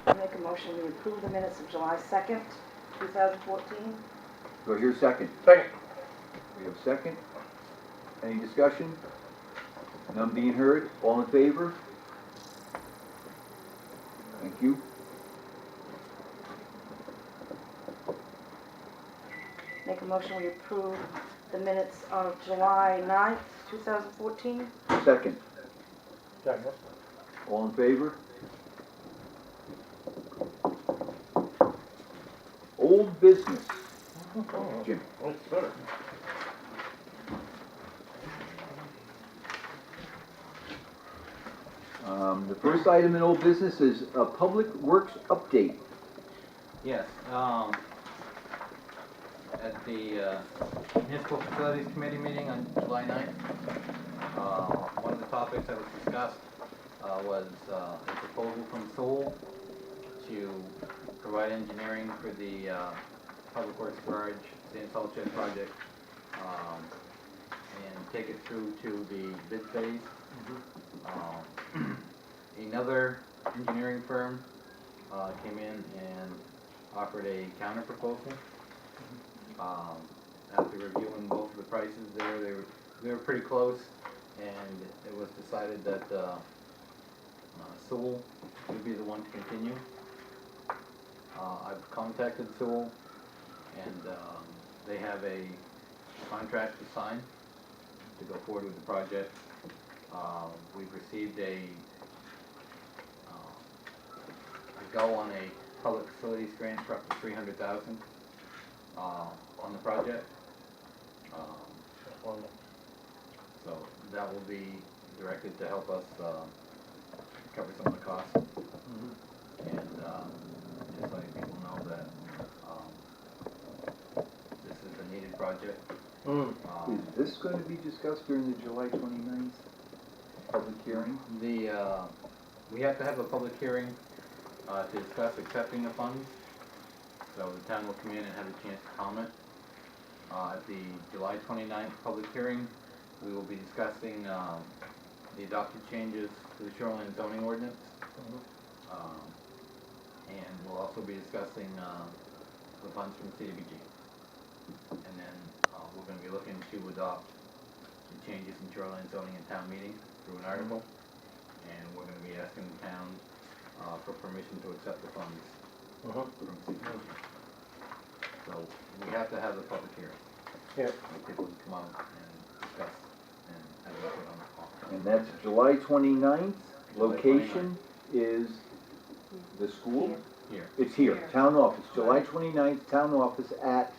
I make a motion to approve the minutes of July 2nd, 2014. Do I hear a second? Second. We have a second. Any discussion? None being heard. All in favor? Thank you. Make a motion we approve the minutes of July 9th, 2014. Second. Second. All in favor? Old business. Jim. That's better. The first item in old business is a public works update. Yes, at the Municipal Facilities Committee meeting on July 9th, one of the topics that was discussed was a proposal from Sewell to provide engineering for the Public Works Garage sand salt shed project, and take it through to the bid phase. Another engineering firm came in and offered a counter proposal. After reviewing both of the prices there, they were pretty close, and it was decided that Sewell would be the one to continue. I've contacted Sewell, and they have a contract to sign to go forward with the project. We've received a go on a public facilities grant for up to $300,000 on the project. So that will be directed to help us cover some of the costs. And just letting people know that this is a needed project. Is this going to be discussed during the July 29th public hearing? We have to have a public hearing to discuss accepting the funds. So the town will come in and have a chance to comment. At the July 29th public hearing, we will be discussing the adopted changes to the shoreline zoning ordinance. And we'll also be discussing the funds from CDBG. And then we're going to be looking to adopt the changes in shoreline zoning in town meeting through an article. And we're going to be asking the town for permission to accept the funds from CDBG. So we have to have the public hearing. Yeah. People can come out and discuss and have input on the call. And that's July 29th. July Location is the school? Here. It's here, town office, July 29th, town office at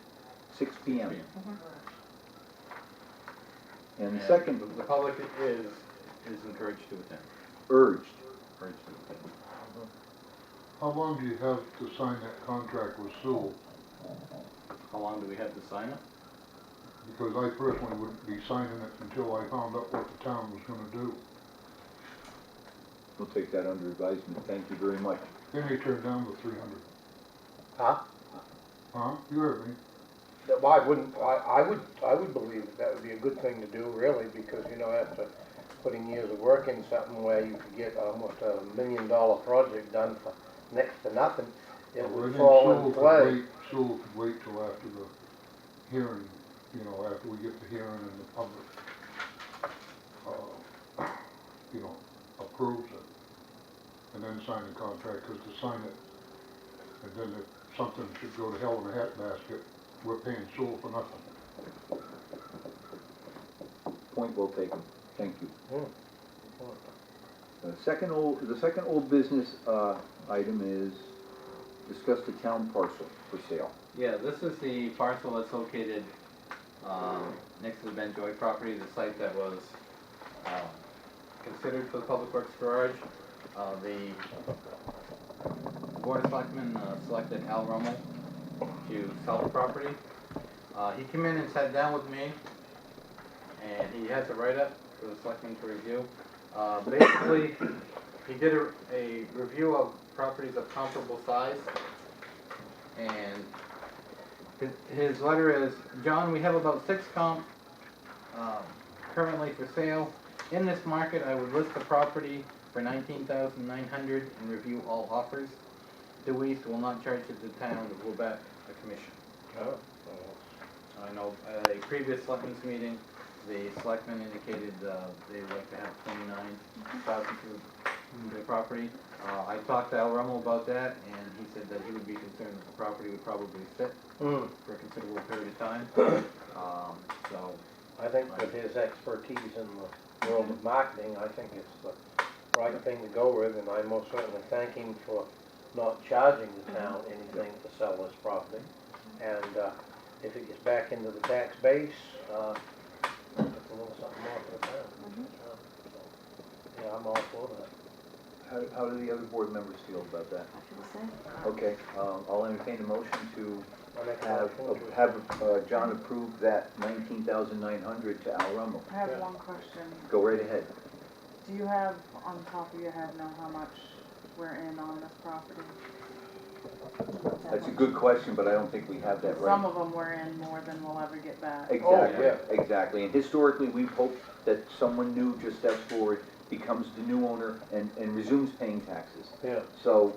6 p.m. And the second, The public is encouraged to attend. urged. Urged to attend. How long do you have to sign that contract with Sewell? How long do we have to sign it? Because I personally wouldn't be signing it until I found out what the town was gonna do. We'll take that under advisement, thank you very much. Then they turned down the 300. Huh? Huh? You heard me. Well, I would believe that would be a good thing to do, really, because, you know, after putting years of work in something where you could get almost $1 million project done for next to nothing, it Well, I would think fall in play. Sewell could wait till after the hearing, you know, after we get the hearing and the public, you know, approves it. And then sign the contract, because to sign it, and then if something should go to hell in a hat basket, we're paying Sewell for nothing. Point well taken, thank you. Mm. The second old business item is discuss the town parcel for sale. Yeah, this is the parcel that's located next to the Ben Joy property, the site that was considered for the Public Works Garage. The Board of Selectmen selected Al Rummel to sell the property. He came in and sat down with me, and he has a write-up for the Selectmen to review. Basically, he did a review of properties of comparable size, and his letter is, John, we have about 6 comp currently for sale. In this market, I would list the property for $19,900 and review all offers. due east will not charge the town of Lubec a commission. Oh, I know at a previous selectmen's meeting, the selectmen indicated they would like to have 29,000 for their property. I talked to Al Rummel about that, and he said that he would be concerned that the property would probably sit oh. for a considerable period of time. So, I think with his expertise in the world of marketing, I think it's the right thing to go with, and I most certainly thank him for not charging the town anything to sell this property. And if it gets back into the tax base, it's a little something more for the town. So, yeah, I'm all for that. How do the other board members feel about that? I feel the same. Okay, I'll entertain a motion to I make a motion to- have John approve that 19,900 to Al Rummel. I have Yeah. one question. Go right ahead. Do you have, on the top of your head, know how much we're in on this property? That's a good question, but I don't think we have that right. Some of them we're in more than we'll ever get back. Exactly, yeah. exactly. And historically, we've hoped that someone new just steps forward, becomes the new owner, and resumes paying taxes. Yeah, So,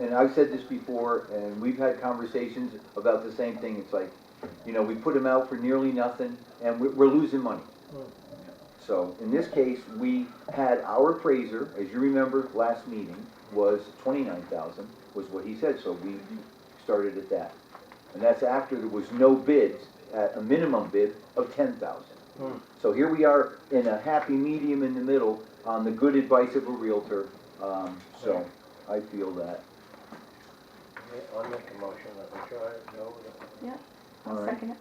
and I've said this before, and we've had conversations about the same thing. It's like, you know, we put them out for nearly nothing, and we're losing money. So, in this case, we had our appraiser, as you remember, last meeting, was 29,000, was what he said, so we started at that. And that's after there was no bids, at a minimum bid of 10,000. So here we are in a happy medium in the middle on the good advice of a realtor, so I feel that. yeah, I'll make a motion that we try it, go with it. Yeah, All I'll right. second it.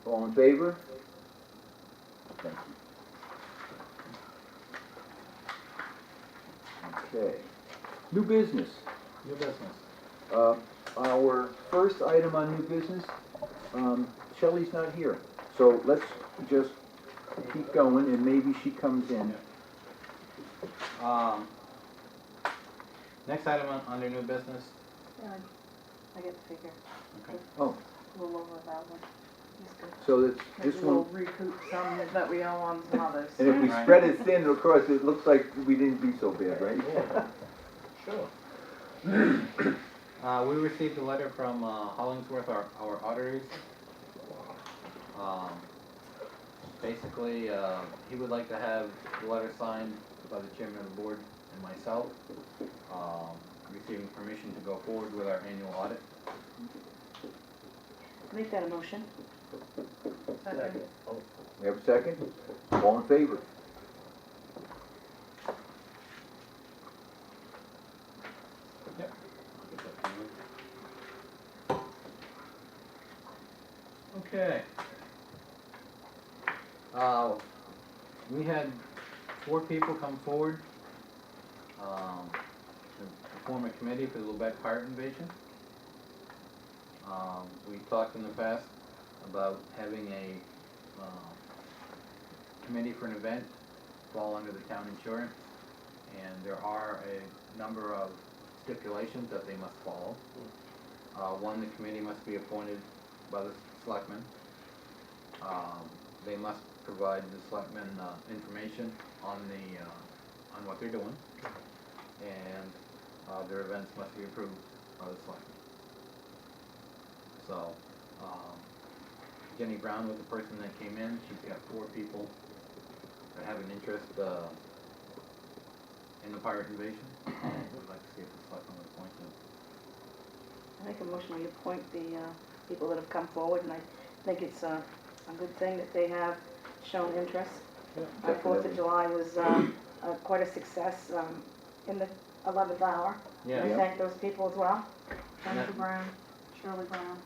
All in favor? Thank you. Okay. New business. new business. Our first item on new business, Shelley's not here, so let's just keep going and maybe she comes in. Next item under new business. Yeah, I get the figure. Okay. Oh, A little over that one. That's good. so it's Maybe this we'll one, recoup some that we owe on some others. and if we Right. spread it thin across, it looks like we didn't do so bad, right? Yeah, sure. We received a letter from Hollingsworth, our auditors. Basically, he would like to have the letter signed by the chairman of the board and myself, receiving permission to go forward with our annual audit. Make that a motion. Second. Oh, We have a second? All in favor? Yep. Okay. We had 4 people come forward to form a committee for the Lubec Fire Invasion. We talked in the past about having a committee for an event fall under the town insurance, and there are a number of stipulations that they must follow. One, the committee must be appointed by the selectmen. They must provide the selectmen information on on what they're doing, and their events must be approved by the selectmen. So, Jenny Brown was the person that came in. She's got 4 people that have an interest in the pirate invasion. We'd like to see if the selectmen would appoint them. I make a motion we appoint the people that have come forward, and I think it's a good thing that they have shown interest. Our 4th of July was quite a success in the 11th hour. Yeah. I thank those people as well. Jennifer Brown, Shirley Brown,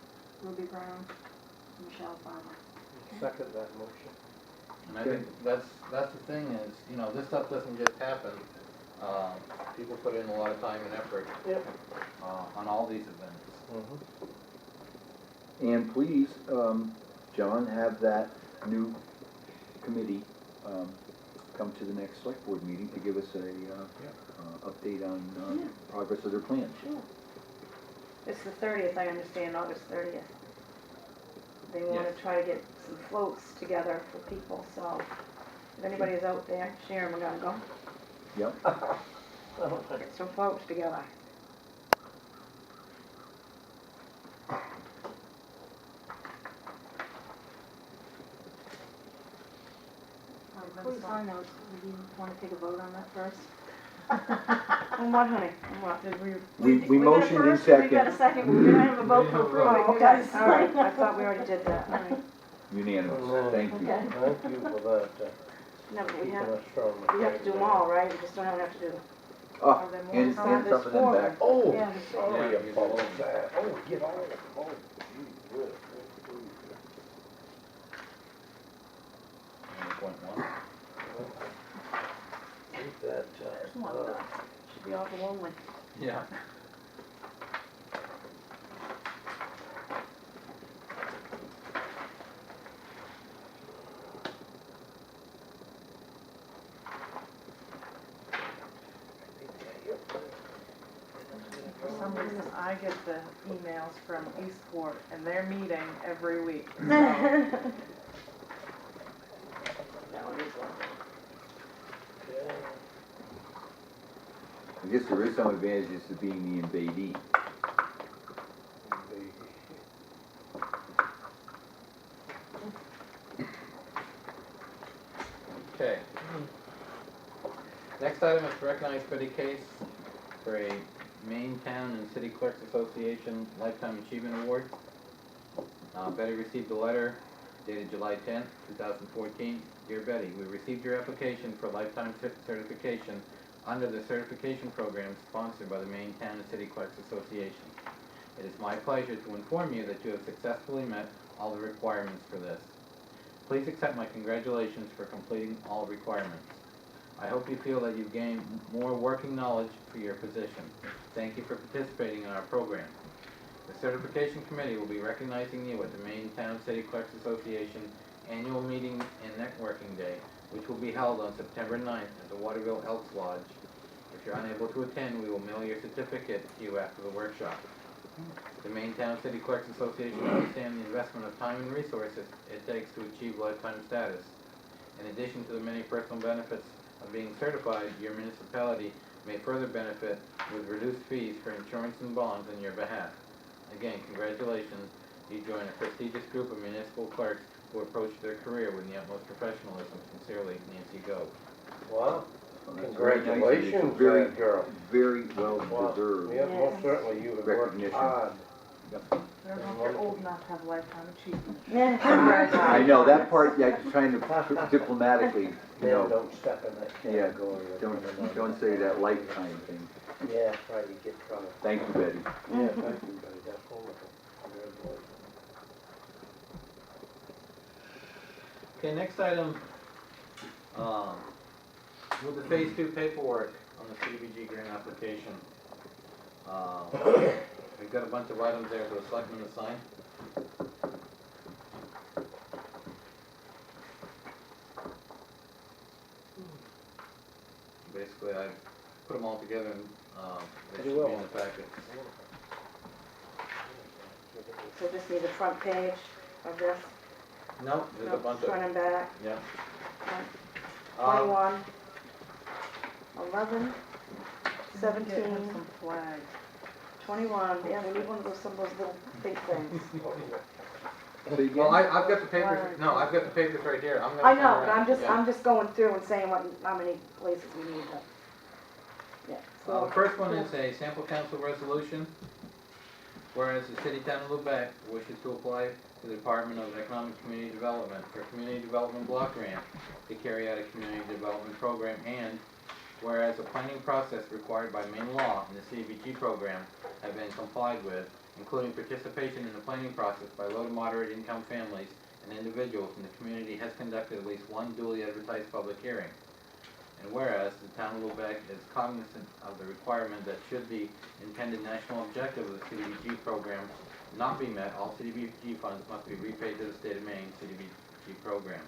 Ruby Brown, Michelle Farmer. second that motion. And I think that's the thing is, you know, this stuff doesn't just happen. People put in a lot of time and effort Yep. on all these events. And please, John, have that new committee come to the next select board meeting to give us a update on progress of their plans. Sure. It's the 30th, I understand, August 30th. They want Yes. to try to get some floats together for people, so if anybody is out there, Sharon, we're gonna go, Oh, Yep. get some floats together. Before you sign those, do you want to take a vote on that first? On what, honey? On what? We got a motioned in first, We got a second, second, we're gonna have a vote to Yeah, approve Oh, it, you okay, guys. all right, I thought we already did that, all right. unanimous, thank you. Okay. Thank you for that, No, but we keeping have, us strong. we have to do them all, right? We just don't have to do them. Oh, Are there more and to sign? some of them back. Oh, Yeah. sorry Yeah, about that. Oh, get on it. Oh, gee whiz. 1.1. Ain't that, Come on, Doc. Should be awful lonely. Yeah. For some reason, I get the emails from Eastport, and they're meeting every week. So That one is lovely. I guess there is some advantages to being the invadee. Okay. Next item is to recognize Betty Case for a Maine Town and City Clerks Association Lifetime Achievement Award. Betty received a letter dated July 10th, 2014. Dear Betty, we received your application for lifetime certification under the certification program sponsored by the Maine Town and City Clerks Association. It is my pleasure to inform you that you have successfully met all the requirements for this. Please accept my congratulations for completing all requirements. I hope you feel that you've gained more working knowledge for your position. Thank you for participating in our program. The Certification Committee will be recognizing you at the Maine Town City Clerks Association Annual Meeting and Networking Day, which will be held on September 9th at the Waterville Elks Lodge. If you're unable to attend, we will mail your certificate to you after the workshop. The Maine Town City Clerks Association understands the investment of time and resources it takes to achieve lifetime status. In addition to the many personal benefits of being certified, your municipality may further benefit with reduced fees for insurance and bonds on your behalf. Again, congratulations. You join a prestigious group of municipal clerks who approach their career with the utmost professionalism. Sincerely, Nancy Go. Wow, Well, that's very nice of you. congratulations, Very, that girl. very well Wow. deserved. Yeah, most certainly you have worked Recognition. hard. I don't know if you're old enough to have lifetime achievement. I know, that part, yeah, trying to diplomatically, you Men know, don't step in that yeah, category. don't say that lifetime thing. Yeah, right, you get trouble. Thank you, Betty. Yeah, thank you, buddy, that's wonderful. Congratulations. Okay, next item, with the phase 2 paperwork on the CDBG grant application. We've got a bunch of items there for the selectmen to sign. Basically, I put them all together and they should be in the packet. So just need the front page of this, No, there's a bunch front of, and back, yeah. 21, 11, Get 17, some flags. 21, yeah, we need one of those, some of those little big things. Say again? Well, I've got the papers, no, I've got the papers right here. I'm gonna I send know, around. but Yeah. I'm just going through and saying how many places we need to, yeah. The first one is a sample council resolution, whereas the city town of Lubec wishes to apply to the Department of Economic Community Development for a community development block grant to carry out a community development program, and whereas the planning process required by Maine law in the CDBG program have been complied with, including participation in the planning process by low to moderate income families and individuals in the community has conducted at least one duly advertised public hearing. And whereas the town of Lubec is cognizant of the requirement that should the intended national objective of the CDBG program not be met, all CDBG funds must be repaid to the state of Maine CDBG program.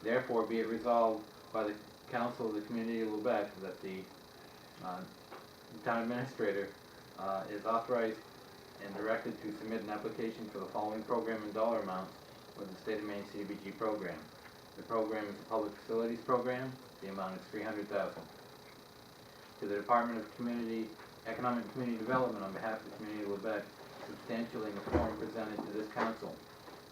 Therefore, be it resolved by the Council of the Community of Lubec that the town administrator is authorized and directed to submit an application for the following program and dollar amounts with the state of Maine CDBG program. The program is a public facilities program. The amount is $300,000. To the Department of Economic Community Development, on behalf of the community of Lubec, substantially in the form presented to this council.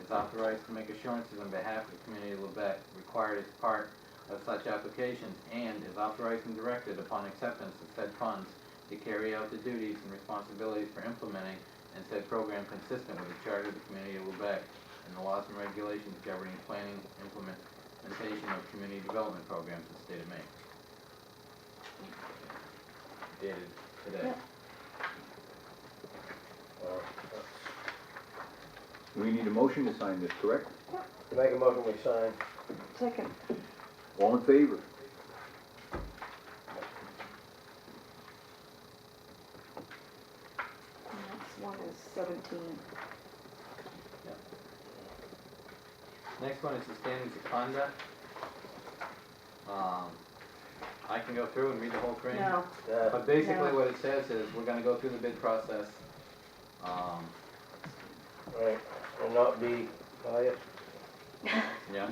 is authorized to make assurances on behalf of the community of Lubec required as part of such applications, and is authorized and directed upon acceptance of said funds to carry out the duties and responsibilities for implementing and said program consistent with the charter of the community of Lubec and the laws and regulations governing planning, implementation of community development programs in the state of Maine. Dated today. Yep. We need a motion to sign this, correct? Make a motion, we sign. Second. All in favor? Next one is 17. Next one is the standards of conduct. I can go through and read the whole thing. No, But basically No. what it says is, we're gonna go through the bid process. Right, and not be biased. Yeah.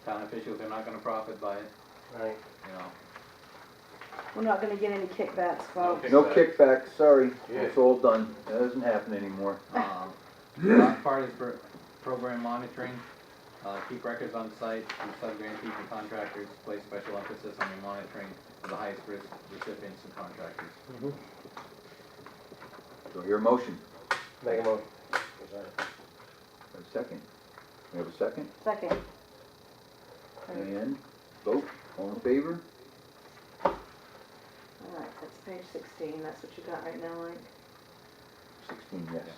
Town officials are not gonna profit by it, Right. you know. we're not gonna get any kickbacks, folks. No kickbacks, sorry, Yeah. it's all done, that doesn't happen anymore. The last part is for program monitoring, keep records on site, and sub-grantees and contractors, place special emphasis on your monitoring of the highest risk recipients and contractors. So here a motion, Make a motion. We sign. a second, we have a second, Second. and vote, all in favor? All right, that's page 16, that's what you got right now, Mike? 16, yes.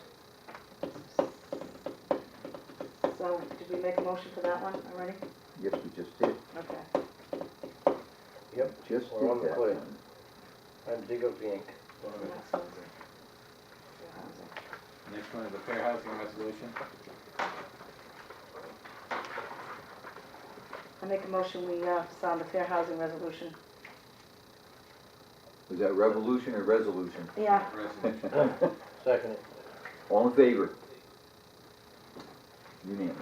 So, did we make a motion for that one already? Yes, we just did, Okay. Yep, just We're on did the that clear. one. and dig up the ink. The next one's fair housing. Next one is the fair housing resolution. I make a motion, we sign the fair housing resolution. Was that revolution or resolution? Yeah, Resolution. Second it. All in favor? Unanimous.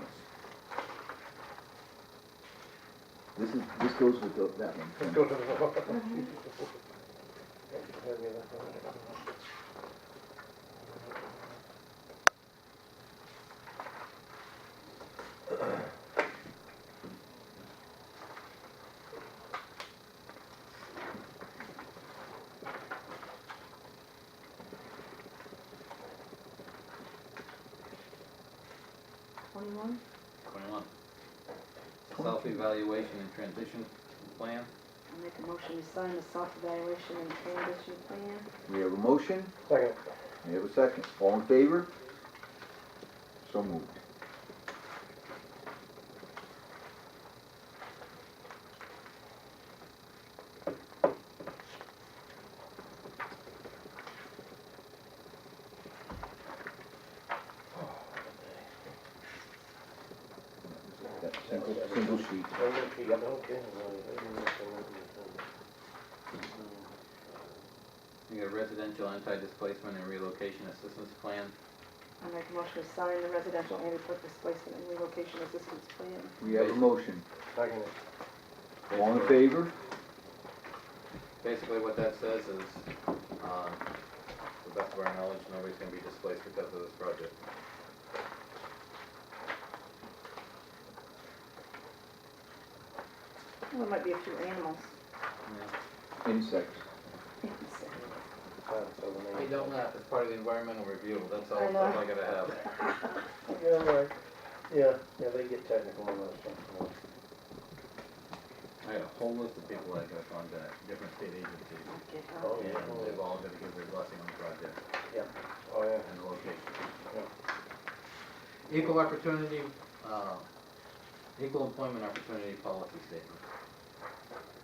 This goes with that one. Let's go to the. '21. 21. Self-evaluation and transition plan. I make a motion, we sign the self-evaluation and transition plan. We have a motion, Second. we have a second. All in favor? So moved. That single sheet. You got a residential anti-displacement and relocation assistance plan. I make a motion, we sign the residential anti-displacement and relocation assistance plan. We have a motion. Second it. All in favor? Basically what that says is, to the best of our knowledge, nobody's gonna be displaced because of this project. Well, there might be a few animals. Insects. Hey, don't laugh, it's part of the environmental review, that's all, I know. that's all I gotta have. Yeah, right. Yeah, they get technical on those things. I got a whole list of people I gotta contact, different state agencies, Okay, Oh, and yeah. they've all gotta give their blessing on the project Oh, yeah. and the location. Equal opportunity, equal employment opportunity policy statement.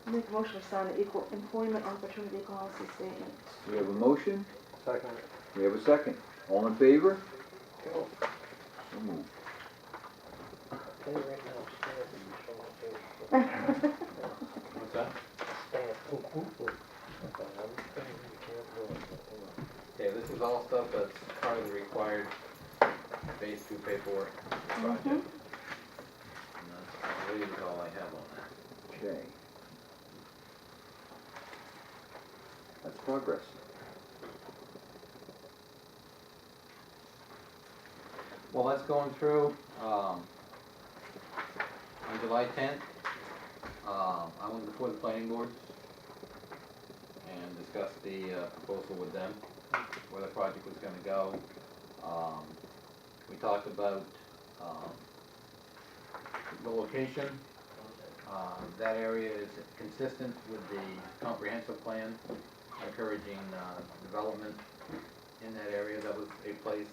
I make a motion, we sign the equal employment opportunity policy statement. We have a motion, Second. we have a second. All in favor? Go. So moved. Tell you right now, What's that? Okay, this is all stuff that's part of the required phase 2 paperwork for the project. And that's, I believe, is all I have on that. Okay. That's progress. Well, that's going through, on July 10th, I went before the planning board and discussed the proposal with them, where the project was gonna go. We talked about the location. That area is consistent with the comprehensive plan, encouraging development in that area. That was a place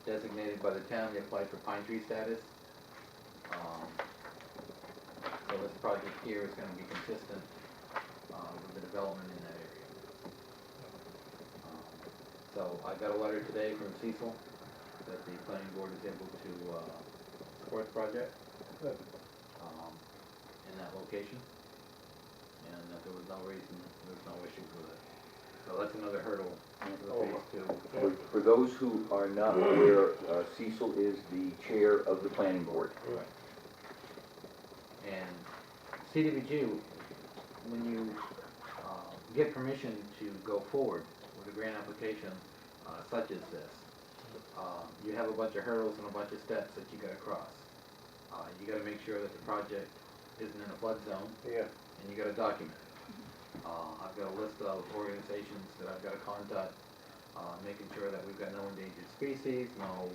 designated by the town. They applied for pine tree status. So this project here is gonna be consistent with the development in that area. So I got a letter today from Cecil that the planning board is able to support the project Good. in that location, and that there was no reason, there was no issues with it. So that's another hurdle for the phase 2. For those who are not aware, Cecil is the chair of the planning board. Right. And CDBG, when you get permission to go forward with a grant application such as this, you have a bunch of hurdles and a bunch of steps that you gotta cross. You gotta make sure that the project isn't in a flood zone, Yeah. and you gotta document it. I've got a list of organizations that I've gotta contact, making sure that we've got no endangered species, no,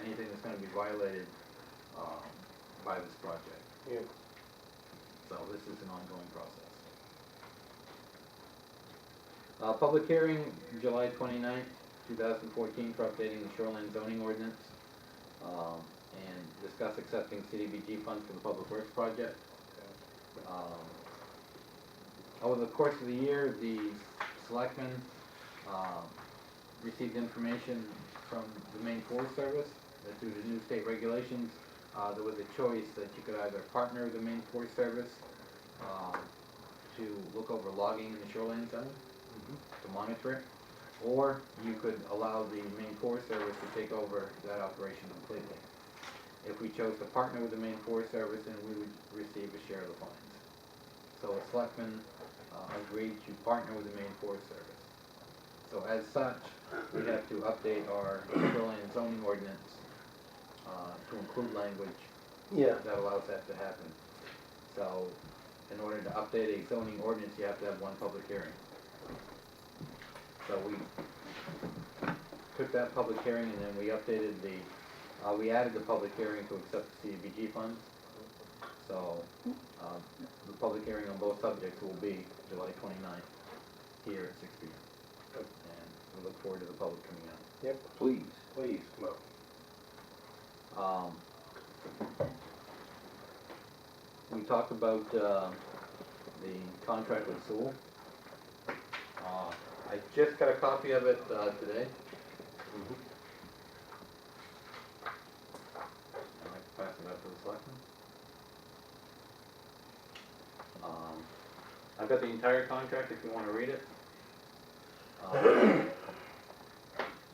anything that's gonna be violated, by this project. Yeah. So this is an ongoing process. Public hearing, July 29th, 2014, for updating the shoreline zoning ordinance, and discuss accepting CDBG funds for the Public Works project. Over the course of the year, the selectmen received information from the Maine Forest Service that through the new state regulations, there was a choice that you could either partner with the Maine Forest Service to look over logging in the shoreline zone, to monitor it, or you could allow the Maine Forest Service to take over that operation completely. If we chose to partner with the Maine Forest Service, then we would receive a share of the fines. So the selectmen agreed to partner with the Maine Forest Service. So as such, we have to update our shoreline zoning ordinance to include language Yeah. that allows that to happen. So in order to update a zoning ordinance, you have to have one public hearing. So we took that public hearing and then we updated we added the public hearing to accept the CDBG funds. So the public hearing on both subjects will be July 29th here at 6 p.m. And we look forward to the public coming out. Yep. Please. Please, come out. We talked about the contract with Sewell. I just got a copy of it today. I'd like to pass it up to the selectmen. I've got the entire contract if you want to read it.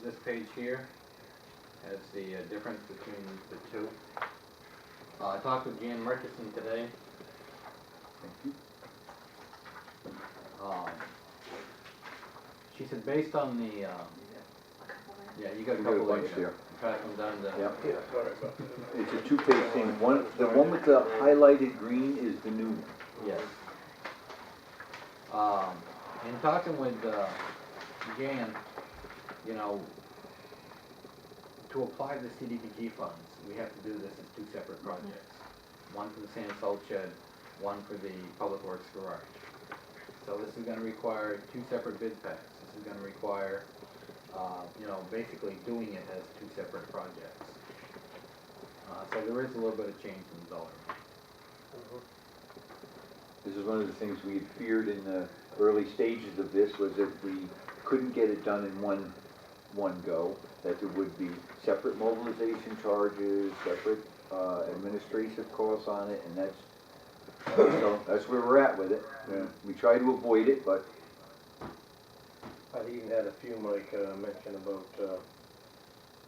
This page here has the difference between the two. I talked with Jan Murchison today. Thank you. She said based on the, yeah, you got a We got a couple bunch of there. pass them down to. Yep. Yeah, sorry about that. It's a two-page thing. The one with the highlighted green is the new one. Yes. In talking with Jan, you know, to apply the CDBG funds, we have to do this as two separate projects. One for the sand salt shed, one for the Public Works garage. So this is gonna require two separate bid packs. This is gonna require, you know, basically doing it as two separate projects. So there is a little bit of change in the dollar amount. This is one of the things we had feared in the early stages of this, was if we couldn't get it done in one go, that there would be separate mobilization charges, separate administrative costs on it, and that's where we're at with it. We try to avoid it, but I've even had a few, Mike, mention about,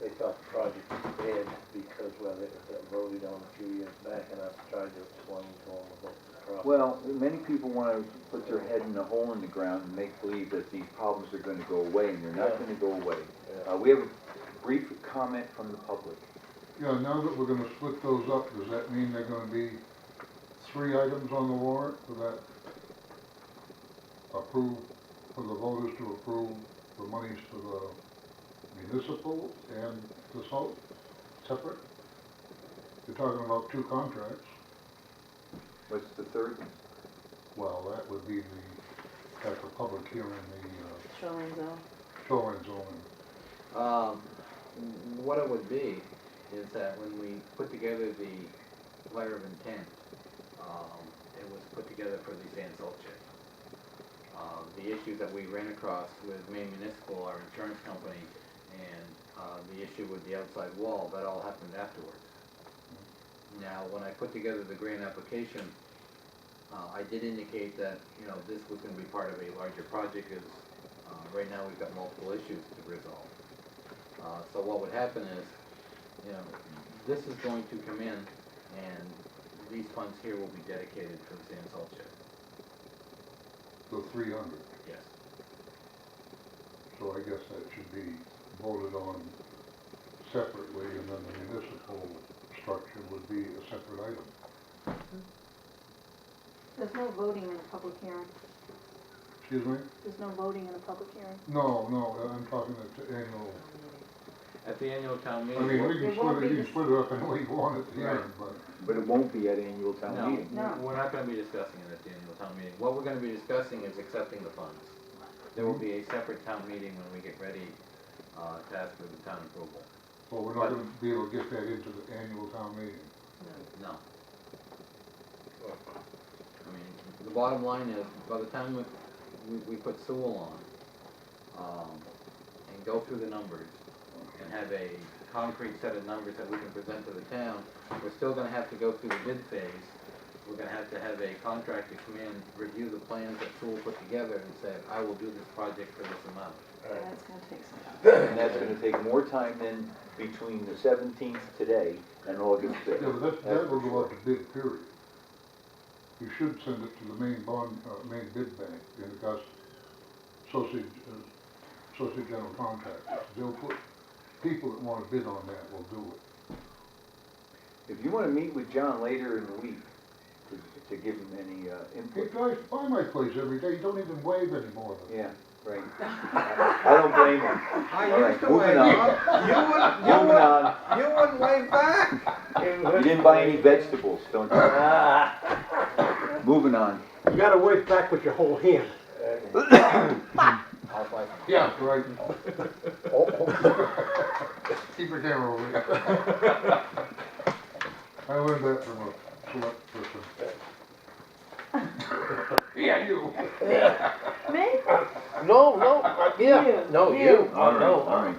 they thought the project was dead because, well, it was voted on a few years back, and I've tried to explain to them about the process. well, many people want to put their head in a hole in the ground and make believe that these problems are going to go away, and they're not Yeah. going to go away. Yeah. We have a brief comment from the public. Yeah, now that we're gonna split those up, does that mean they're gonna be 3 items on the warrant for that? Approve, for the voters to approve the monies for the municipal and the salt, separate? You're talking about 2 contracts. What's the third one? Well, that would be the, at the public hearing, the Shoreline zone. shoreline zoning. What it would be is that when we put together the letter of intent, it was put together for the sand salt shed. The issues that we ran across with Maine Municipal, our insurance company, and the issue with the outside wall, that all happened afterwards. Now, when I put together the grant application, I did indicate that, you know, this was gonna be part of a larger project, because right now we've got multiple issues to resolve. So what would happen is, you know, this is going to come in, and these funds here will be dedicated for the sand salt shed. The 300. Yes. So I guess that should be voted on separately, and then the municipal structure would be a separate item. There's no voting in a public hearing. Excuse me? There's no voting in a public hearing. No, I'm talking at the annual, At the annual town I meeting. mean, we It can won't split it, be you can split it up any way you want at the Right. end, but But it won't be at annual town No, meeting. No. we're not gonna be discussing it at the annual town meeting. What we're gonna be discussing is accepting the funds. There will be a separate town meeting when we get ready, to ask for the town approval. well, we're not gonna be able to get that into the annual town meeting. No. I mean, the bottom line is, by the time we put Sewell on, and go through the numbers, and have a concrete set of numbers that we can present to the town, we're still gonna have to go through the bid phase. We're gonna have to have a contractor come in, review the plans that Sewell put together, and say, I will do this project for this amount. That's gonna take some time. And that's gonna take more time than between the 17th today and August 5th. Yeah, but That's that will for go sure. out to bid, period. You should send it to the main main bid bank in Augusta, Associate General Contractors. They'll put, people that wanna bid on that will do it. If you wanna meet with John later in the week to give him any He input. drives by my place every day, he don't even wave anymore. Yeah, right. I don't blame him. I All right, used to moving wave. on. You Moving on. wouldn't wave back. You didn't buy any vegetables, don't you? Moving on. You gotta wave back with your whole hand. I was like, Yeah, right. Keep your camera over here. I learned that from a select person. Yeah, you. Me? No, yeah, You, no, you. you, All right, no. all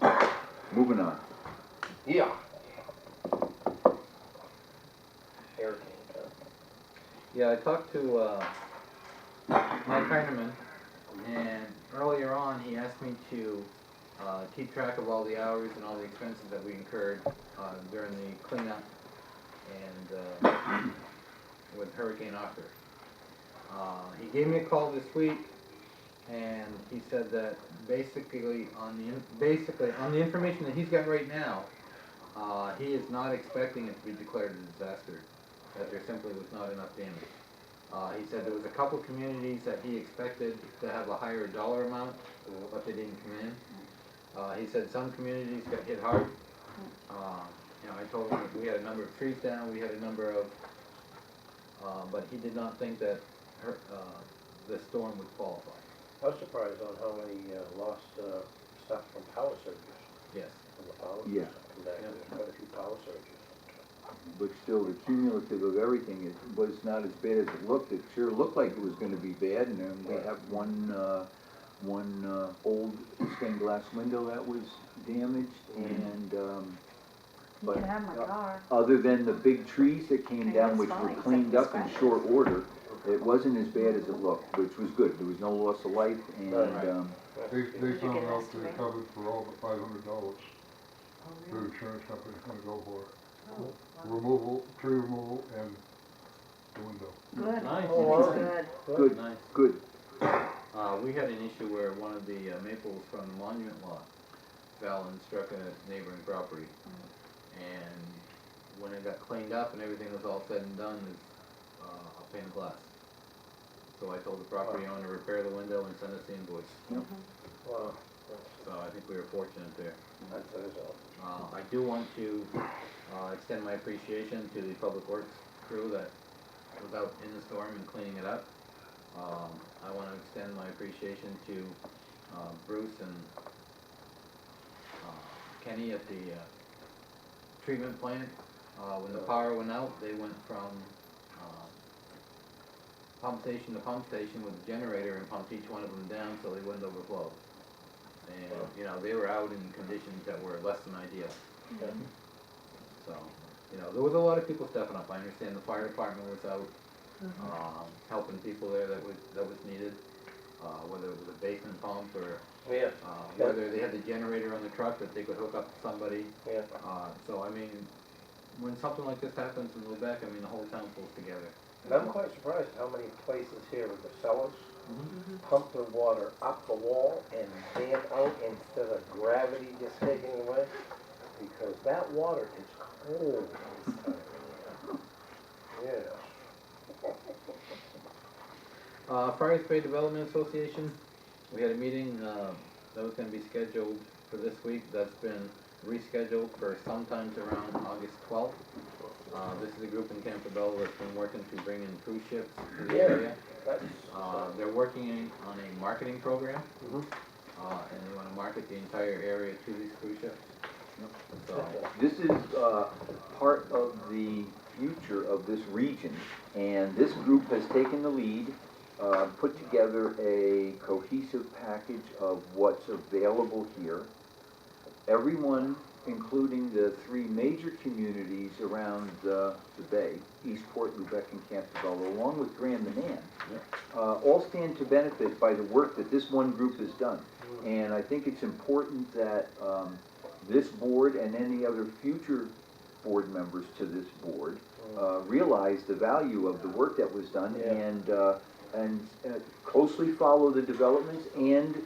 right. Moving on. Yeah. Hurricane, yeah, I talked to, Mike Heinerman, and earlier on, he asked me to, keep track of all the hours and all the expenses that we incurred, during the cleanup and, with Hurricane Arthur. He gave me a call this week, and he said that basically on the information that he's got right now, he is not expecting it to be declared a disaster, that there simply was not enough damage. He said there was a couple communities that he expected to have a higher dollar amount, but they didn't come in. He said some communities got hit hard. You know, I told him that we had a number of trees down, we had a number of, but he did not think that the storm would qualify. I was surprised on how many lost stuff from power surges. Yes. From the power. Yeah. From that, there's quite a few power surges. But still, the cumulative of everything, it was not as bad as it looked. It sure looked like it was gonna be bad, and then we have one old stained glass window that was damaged, and, You but can have my car. other than the big trees that came Okay, down, that's which were fine, cleaned up in except the short order, it wasn't as bad as it looked, which was good. There was no loss of life, and, Right. They Did you found get an out they estimate? covered for all but $500. The insurance company's gonna go for it. Removal, tree removal, and the window. Good. Nice. Oh, wow. Good. good, Nice. good. We had an issue where one of the maples from the monument lot fell and struck a neighboring property. And when it got cleaned up and everything was all said and done, it's a pane of glass. So I told the property owner to repair the window and send us the invoice. Wow, So I think we were fortunate there. that is all. I do want to extend my appreciation to the Public Works crew that was out in the storm and cleaning it up. I want to extend my appreciation to Bruce and Kenny at the treatment plant. When the power went out, they went from pump station to pump station with a generator and pumped each one of them down so they wouldn't overflow. And, you know, they were out in conditions that were less than ideal. So, you know, there was a lot of people stepping up. I understand the fire department was out, helping people there that was needed, whether it was a basement pump or, Yeah, whether they had the generator on the truck that they could hook up to somebody. yeah. So, I mean, when something like this happens in Lubec, I mean, the whole town pulls together. And I'm quite surprised how many places here with the cellars pump their water up the wall and dam out instead of gravity just taking it away. Because that water is cold this time of year. Yeah. Friars Bay Development Association, we had a meeting, that was gonna be scheduled for this week. That's been rescheduled for sometimes around August 12th. This is a group in Campobello that's been working to bring in cruise ships to the Yeah. area. That's, They're working on a marketing program, Mhm. and they wanna market the entire area to these cruise ships. So, This is part of the future of this region, and this group has taken the lead, put together a cohesive package of what's available here. Everyone, including the three major communities around the bay, Eastport, Lubec, and Campobello, along with Grand Manan, all stand to benefit by the work that this one group has done. And I think it's important that this board and any other future board members to this board realize the value of the work that was done and closely follow the developments and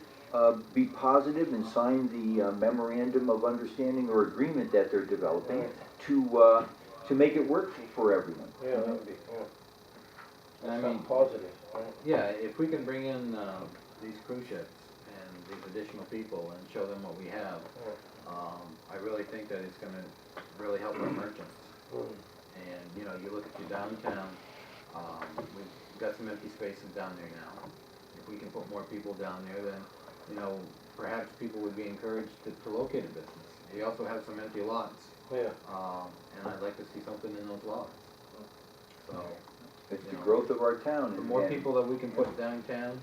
be positive and sign the memorandum of understanding or agreement that they're developing to make it work for everyone. Yeah, that would be, and I yeah. mean, Something positive, right? yeah, if we can bring in these cruise ships and these additional people and show them what we have, I really think that it's gonna really help our merchants. And, you know, you look at your downtown, we've got some empty spaces down there now. If we can put more people down there, then, you know, perhaps people would be encouraged to locate a business. We also have some empty lots, Yeah. and I'd like to see something in those lots. So, It's the growth of our town. the more and- people that we can put downtown,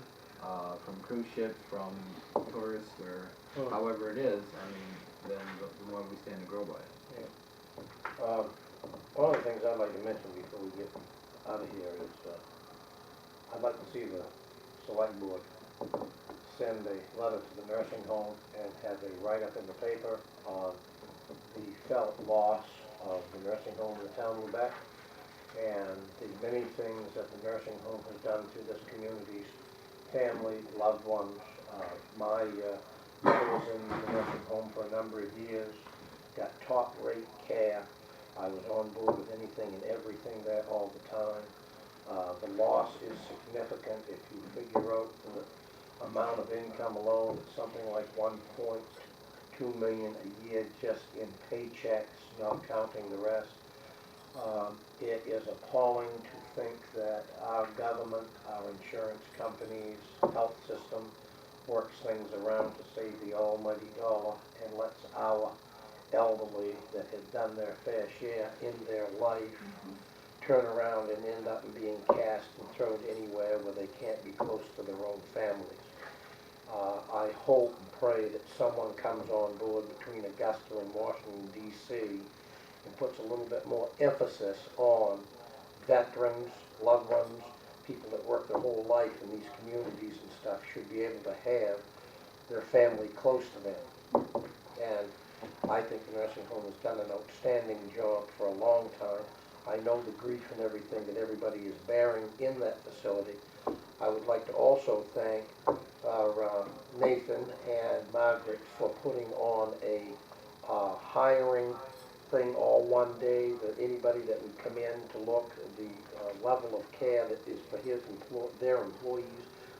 from cruise ships, from tourists, or however it is, I mean, then the more we stand to grow by it. One of the things I'd like to mention before we get out of here is, I'd like to see the select board send a letter to the nursing home and have a write-up in the paper on the felt loss of the nursing home in the town of Lubec and the many things that the nursing home has done to this community's family, loved ones. My mother was in the nursing home for a number of years, got top-rate care. I was on board with anything and everything there all the time. The loss is significant if you figure out the amount of income alone. It's something like 1.2 million a year just in paychecks, not counting the rest. It is appalling to think that our government, our insurance companies, health system works things around to save the almighty dollar and lets our elderly that have done their fair share in their life turn around and end up being cast and thrown anywhere where they can't be close to their own families. I hope and pray that someone comes on board between Augusta and Washington, D.C. and puts a little bit more emphasis on veterans, loved ones, people that work their whole life in these communities and stuff should be able to have their family close to them. And I think the nursing home has done an outstanding job for a long time. I know the grief and everything that everybody is bearing in that facility. I would like to also thank Nathan and Margaret for putting on a hiring thing all one day, that anybody that would come in to look, the level of care that is for their employees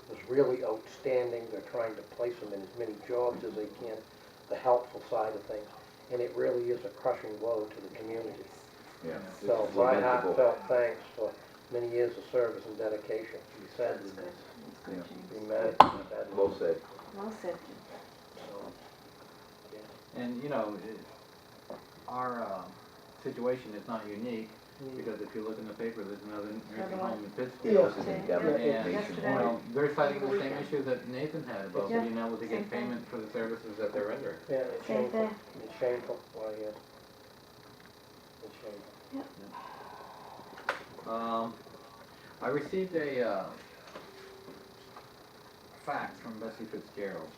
was really outstanding. They're trying to place them in as many jobs as they can, the helpful side of things, and it really is a crushing blow to the community. Yeah. So It's my lamentable. heartfelt thanks for many years of service and dedication. Be sad That's to good, miss. that's good, Yeah. Be James. mad, sad to Well miss. said. Well said, Jim. And, you know, our situation is not unique, because if you look in the paper, there's another nursing home in Pittsfield. This is Yeah. indefinite And, nationwide. you know, they're citing Over the the same weekend. issue that Nathan had about Yeah, being able to same get thing. payment for the services that they're rendering. Yeah, it's Same shameful. thing. It's shameful. Why, yeah. It's shameful. I received a fax from Bessie Fitzgerald.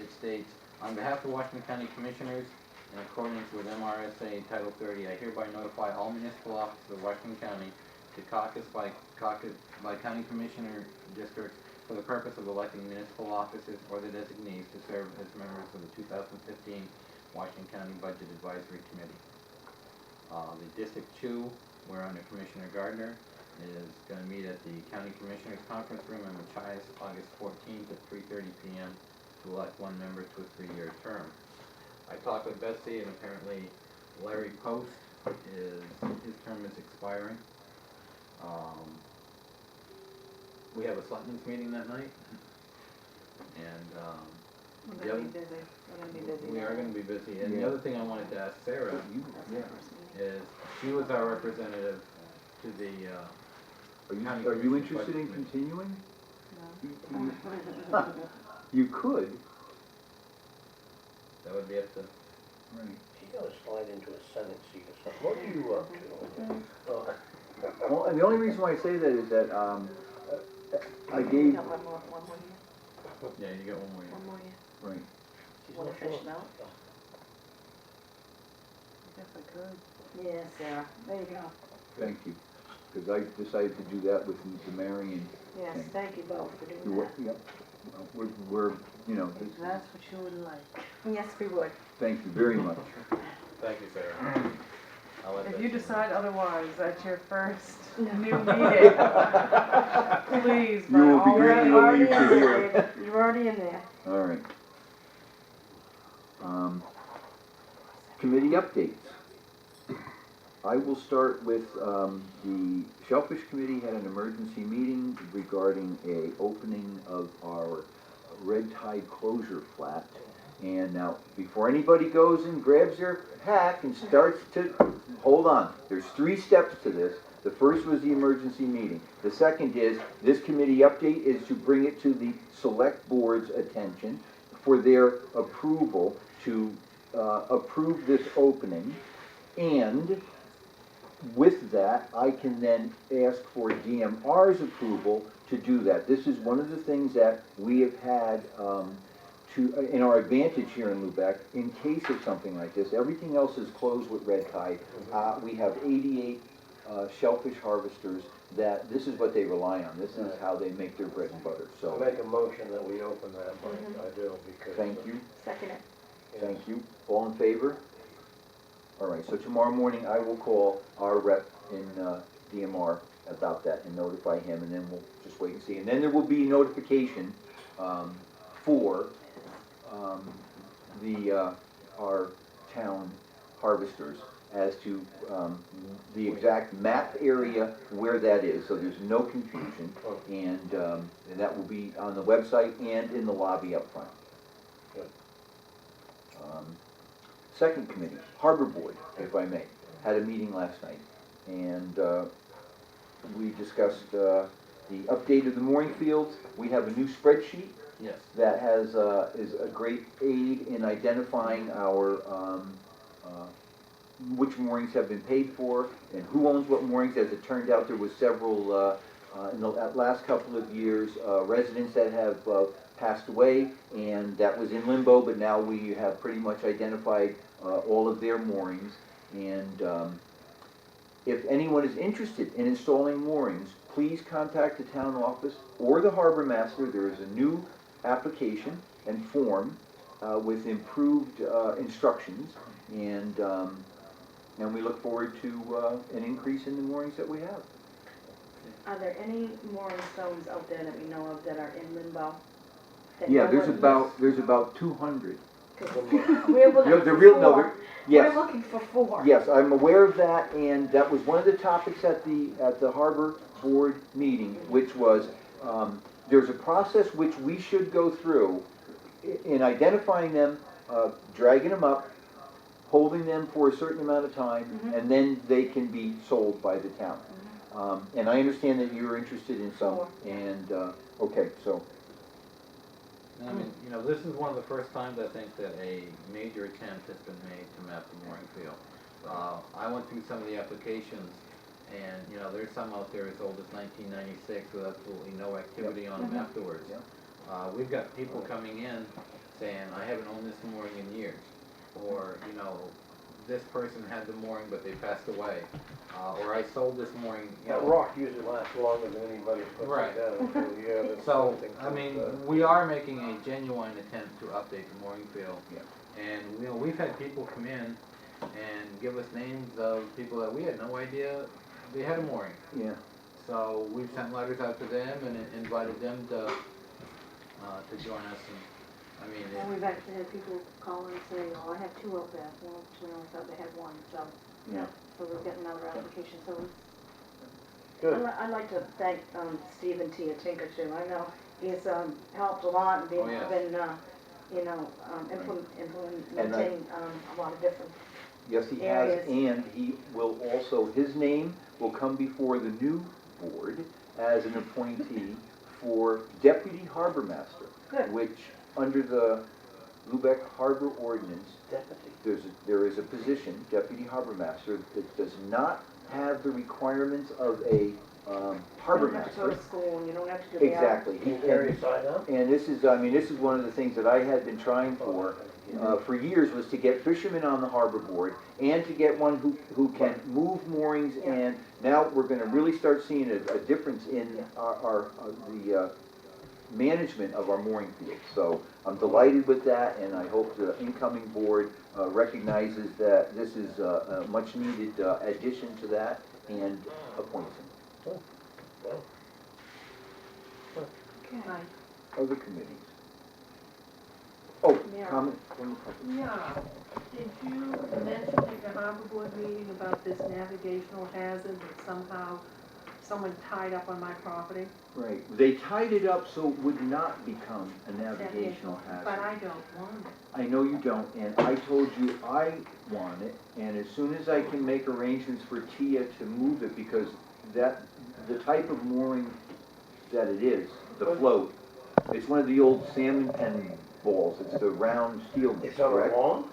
It states, on behalf of the Washington County Commissioners, in accordance with MRSA Title 30, I hereby notify all municipal officers of Washington County to caucus by county commissioner districts for the purpose of electing municipal officers or their designees to serve as members of the 2015 Washington County Budget Advisory Committee. The District 2, where under Commissioner Gardner, is going to meet at the County Commissioners Conference Room in Machias, August 14th at 3:30 p.m. to elect one member to a 3-year term. I talked with Betsy, and apparently Larry Post his term is expiring. We have a selectmen's meeting that night, and We're the gonna other, be busy, we're gonna be busy. we are going to be busy. And the Yeah. other thing I wanted to ask Sarah That's our first meeting. is, she was our representative to the Are you interested in continuing? No. You could. that would be up to. Right. She's gonna slide into a Senate seat or something. What are you up to? Well, and the only reason why I say that is that, I You gave, got one more year, Yeah, you get one more year. one more year. right, She's Wanna not fish sure. it out? I guess I could. Yeah, Sarah, there you go. thank you. Because I decided to do that with Marion. Yes, Okay. thank you both for You doing were- that. Yep. We're, you know, If that's what you would like. Yes, we would. thank you very much. Thank you, Sarah. I'll let If Betsy you know. decide otherwise at your first No. new meeting, please, by You will be all greatly means. You're already relieved in to there, hear. David. You're already in there. All right. Committee updates. I will start with, the Shellfish Committee had an emergency meeting regarding a opening of our red tide closure flat. And now, before anybody goes and grabs their hack and starts to, hold on, there's 3 steps to this. The first was the emergency meeting. The second is, this committee update is to bring it to the select board's attention for their approval to approve this opening. And with that, I can then ask for DMR's approval to do that. This is one of the things that we have had in our advantage here in Lubec, in case of something like this. Everything else is closed with red tide. We have 88 shellfish harvesters that this is what they rely on. This is how they make their bread and butter. I So, make a motion that we open that, Mike, I do, because. thank you, Second it. thank you. All in favor? All right, so tomorrow morning I will call our rep in DMR about that and notify him, and then we'll just wait and see. And then there will be notification for our town harvesters as to the exact map area where that is, so there's no confusion. And that will be on the website and in the lobby up front. Good. Second committee, Harbor Board, if I may, had a meeting last night. And we discussed the update of the mooring fields. We have a new spreadsheet Yes. that has, is a great aid in identifying our, which moorings have been paid for and who owns what moorings. As it turned out, there was several, in the last couple of years, residents that have passed away, and that was in limbo, but now we have pretty much identified all of their moorings. And if anyone is interested in installing moorings, please contact the town office or the harbor master. There is a new application and form with improved instructions, and we look forward to an increase in the moorings that we have. Are there any mooring stones out there that we know of that are in limbo? that Yeah, no there's one about 200. uses? We're looking No, for they're real, no, four. yes. We're looking for four. Yes, I'm aware of that, and that was one of the topics at the harbor board meeting, which was, there's a process which we should go through in identifying them, dragging them up, holding them for a certain amount of time, and then they can be sold by the town. And I understand that you're interested in some, Sure. and, okay, so, I mean, you know, this is one of the first times I think that a major attempt has been made to map the mooring field. I went through some of the applications, and, you know, there's some out there as old as 1996 with absolutely no activity on them afterwards. We've got people coming in saying, I haven't owned this mooring in years, or, you know, this person had the mooring but they passed away, or I sold this mooring, you That know. rock usually lasts longer than anybody puts Right. it down, so yeah, that's So, something. I mean, we are making a genuine attempt to update the mooring field. Yeah. And, you know, we've had people come in and give us names of people that we had no idea they had a mooring. yeah. So we've sent letters out to them and invited them to join us, and, I mean, Well, we've actually had people call and say, oh, I have two out there, well, we only thought they had one, so, Yeah. so we're getting another application, so it's, Good. I'd like to thank Steve and Tia Tinker too. I know he's helped a lot and Oh, yes. been, you know, implementing a lot of different. Yes, he has, Areas. and he will also, his name will come before the new board as an appointee for deputy harbor master. Good. Which, under the Lubec Harbor Ordinance, Deputy. there is a position, deputy harbor master, that does not have the requirements of a harbor You don't have to go master. to school and you don't have to do the. Exactly. He Is there can- any sign up? And this is, I mean, this is one of the things that I had been trying for years, was to get fishermen on the harbor board, and to get one who can move moorings, Yeah. and now we're gonna really start seeing a difference in Yeah. the management of our mooring field. So I'm delighted with that, and I hope the incoming board recognizes that this is a much needed addition to that, and appoints him. right. Other committees? Oh, Yeah. comment? Yeah, did you mention at the harbor board meeting about this navigational hazard that somehow someone tied up on my property? Right, they tied it up so it would not become a navigational But hazard. I don't want it. I know you don't, and I told you I want it, and as soon as I can make arrangements for Tia to move it, because the type of mooring that it is, the float, it's one of the old salmon pen balls, it's the round steel, It's on a correct? lawn?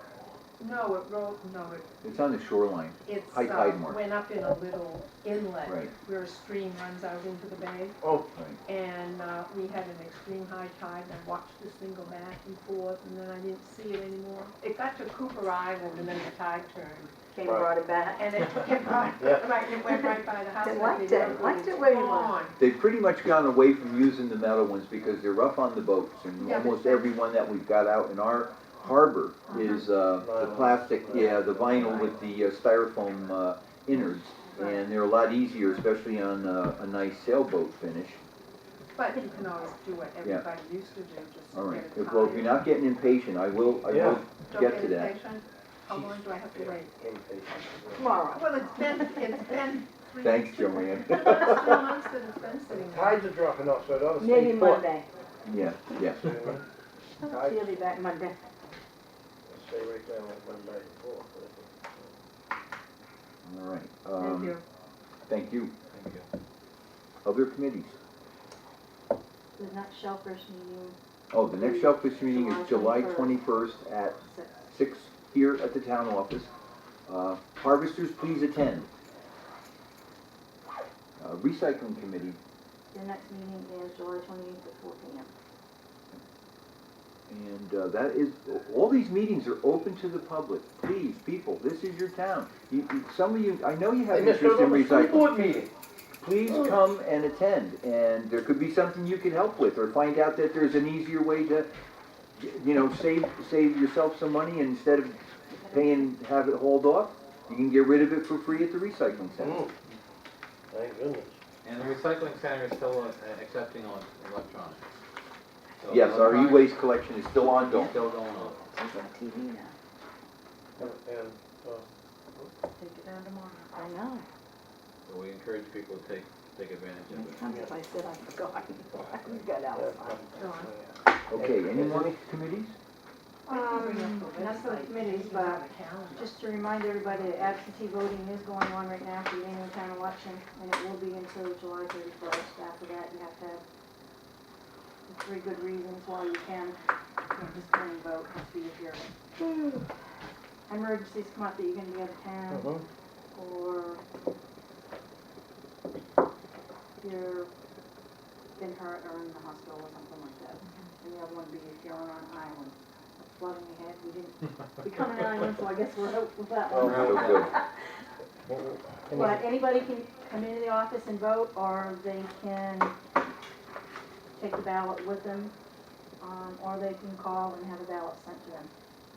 No, it rolled, no, It's on the shoreline, it's, high tide mark. went up in a little inlet Right. where a stream runs out into the bay. Oh, Right. And, we had an extreme high tide, and I watched this thing go back and forth, and then I didn't see it anymore. It got to Cooper Island, and then the tide turned. Came and brought it back. And it took it right, Yeah. right, it went right by the house. They and I liked didn't it. know Liked it was where you were. gone. They've pretty much gone away from using the metal ones because they're rough on the boats, and Yeah, but almost that's- every one that we've got out in our harbor is the Vinyl. plastic, yeah, the vinyl with the styrofoam innards, and they're a lot easier, especially on a nice sailboat finish. But you can always do what everybody used to do, just All get right, it well, if you're tied. not getting impatient, I will Yeah. Don't get to that. impatient. How long do I have to wait? impatient. Tomorrow. Well, it's been three. Thanks, Joanne. The last 3 months that it's been sitting there. Tides are dropping off, so it ought to Maybe stay put. Monday. Yeah, yeah. See what I mean? She'll be back Monday. Stay right there like Monday before. All right. Thank you. Thank you. thank you. Other committees? The next shellfish meeting, Oh, the next shellfish meeting is July July 21st at 6 here at the town office. Harvesters, please attend. Recycling committee, the next meeting is July 28th at 4 p.m. And that is, all these meetings are open to the public. Please, people, this is your town. Some of you, I know you have They missed interest out in on the school recycling. board meeting. Please come and attend, and there could be something you can help with, or find out that there's an easier way to, save yourself some money, and instead of have it hauled off, you can get rid of it for free at the recycling center. Thank goodness. And the recycling center is still accepting electronics. So Yes, our electronics e-waste collection is still is ongoing. still going on. It's on TV now. And, Take it down tomorrow. I know. So we encourage people to take advantage of Many it. times if I said I forgot, I forgot Alice. Okay, any more committees? Not for the committees, but just to remind everybody that absentee voting is going on right now for the annual town election, and it will be until July 31st. After that, you have to have the 3 good reasons why you can't just go and vote. It must be if you're emergencies come up that you're gonna be out of town, or you're been hurt or in the hospital or something like that. And the other one would be if you're on an island. Flooding ahead, we become an island, so I guess we're out with that one. So good. But anybody can come into the office and vote, or they can take the ballot with them, or they can call and have a ballot sent to them.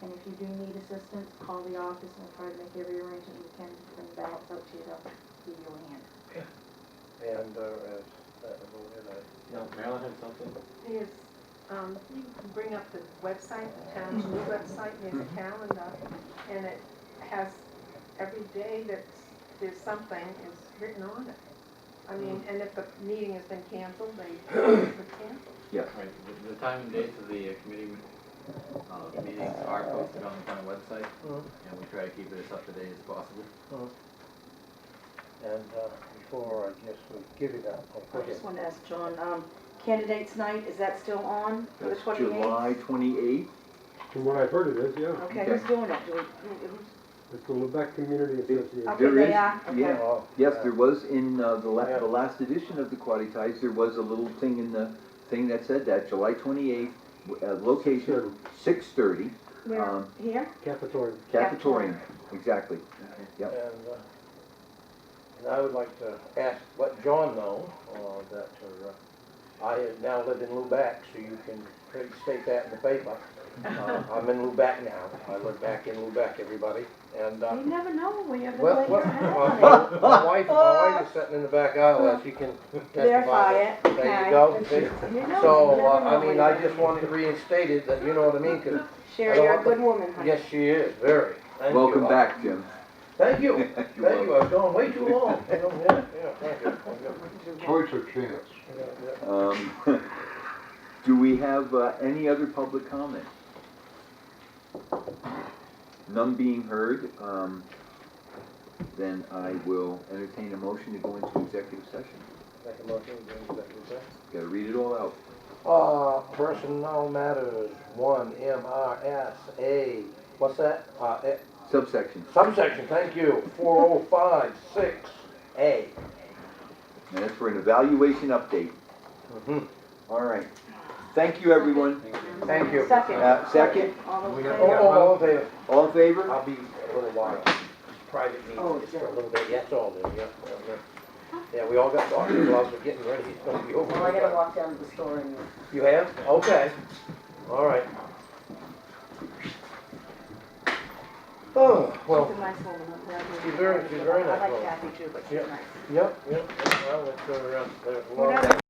And if you do need assistance, call the office and we'll try to make every arrangement we can to bring ballots out to you to give you a hand. and, Marilyn had something? There's, you can bring up the website, the town's new website, there's a calendar, and it has every day there's something is written on it. I mean, and if the meeting has been canceled, it's canceled. Yes. Right, the time and dates of the committee meetings are posted on the town website, and we try to keep it as up to date as possible. And, before, I guess, we give you that, I just want to ask John, candidates night, is that still on for the That's 28th? July 28th. From what I've heard it is, yeah. Okay, who's doing it? Who's- It's the Lubec Community Association. Okay, There they is- are, okay. Yeah, yes, there was in the last edition of the Quaddy Ties, there was a little thing in the thing that said that, July 28th, location 6:30. Where, here? Cafetorium. Cafetorium, exactly. Yep. And I would like to let John know, that, I now live in Lubec, so you can state that in the paper. I'm in Lubec now, I live back in Lubec, everybody, and, You never know when you're well, gonna lay your hand on it. my wife is sitting in the back aisle, she can Verify testify. it. There Okay. you go. See? You know, So, you never I know mean, when I you're just gonna- wanted reinstated that, you know what I mean, 'cause Sherry, you're a good woman, honey. yes, she is, very. Thank you. Welcome back, Jim. Thank you, thank you, I was going way too long. Yeah, thank you. Choice or chance? Do we have any other public comment? None being heard, then I will entertain a motion to go into executive session. Make a motion, to go into executive session. Gotta read it all out. Personnel matters, 1 MRSA, what's that? Subsection. Subsection, thank you, 4056A. And that's for an evaluation update. All right. Thank you, everyone. Thank you. Second. Second, All those in Oh, favor? all in favor? all in favor? I'll be a little while. Private Oh, meeting, just for a little bit, yeah, that's all there, yeah. Yeah, we all got doctor's gloves, we're getting ready, it's gonna be over. Well, I gotta walk down to the store and. You have? Okay. All right. Oh, She's well, a nice woman. I'm glad you- she's very I nice like woman. Kathy too, but she's Yeah. nice. yep, well, let's go around there. We're not